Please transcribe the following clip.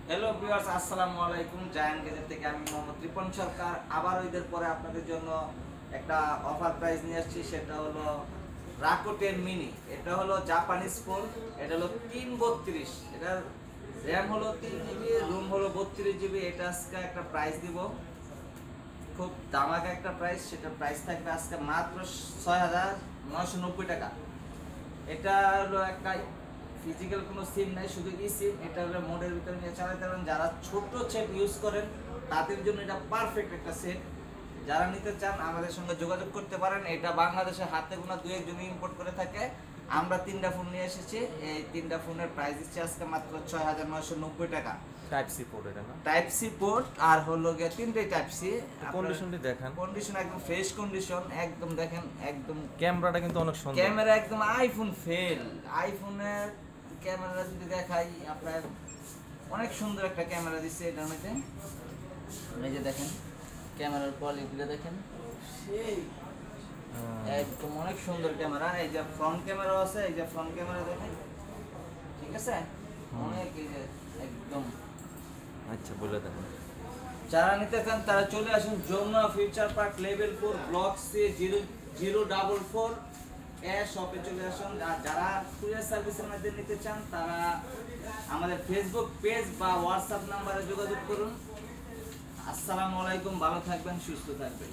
Hello viewers, আসসালামু আলাইকুম। Giant gazette থেকে আমি মোহাম্মদ রিপন সরকার আবার ঈদের পরে আপনাদের জন্য একটা অফার প্রাইস নিয়ে আসছি। সেটা হলো রাকোটেন মিনি। এটা হলো জাপানিজ ফোন। এটা হলো 332। এটার র্যাম হলো 3 জিবি, রুম হলো 32 জিবি। এটা আজকে একটা প্রাইস দিব, খুব দামাকা একটা প্রাইস। সেটা প্রাইস থাকবে আজকে মাত্র 6,990 টাকা। এটা হলো একটা ফিজিক্যাল কোনো সিম নাই, শুধু ই সিম। এটা হলো মোডের ভিতরে নিয়ে চালাতে পারেন। যারা ছোট সেট ইউজ করেন তাদের জন্য এটা পারফেক্ট একটা সেট। যারা নিতে চান আমাদের সঙ্গে যোগাযোগ করতে পারেন। এটা বাংলাদেশে হাতে গোনা 2-1 জন ইম্পোর্ট করে থাকে। আমরা 3টা ফোন নিয়ে এসেছি। এই 3টা ফোনের প্রাইস দিচ্ছি আজকে মাত্র 6,990 টাকা। টাইপ সি পোর্ট এটা না? টাইপ সি পোর্ট আর হলো গিয়ে 3টাই টাইপ সি। কন্ডিশনটি দেখেন, কন্ডিশন একদম ফ্রেশ কন্ডিশন, একদম দেখেন একদম। ক্যামেরাটা কিন্তু অনেক সুন্দর। ক্যামেরা একদম আইফোন ফেল। আইফোনের ক্যামেরা যদি দেখাই আপনার, অনেক সুন্দর একটা ক্যামেরা দিচ্ছে এটার মধ্যে। এই যে দেখেন ক্যামেরার কোয়ালিটিটা দেখেন, সেই একদম অনেক সুন্দর ক্যামেরা। এই যে ফ্রন্ট ক্যামেরা আছে, এই যে ফ্রন্ট ক্যামেরা দেখেন, ঠিক আছে অনেক। এই যে একদম। আচ্ছা, বলে দেন। যারা নিতে চান তারা চলে আসুন Jamuna future park level 4 block C 004 শপে চলে আসুন। আর যারা কুরিয়ার সার্ভিসের মধ্যে নিতে চান তারা আমাদের ফেসবুক পেজ বা হোয়াটসঅ্যাপ নাম্বারে যোগাযোগ করুন। আসসালামু আলাইকুম, ভালো থাকবেন, সুস্থ থাকবেন।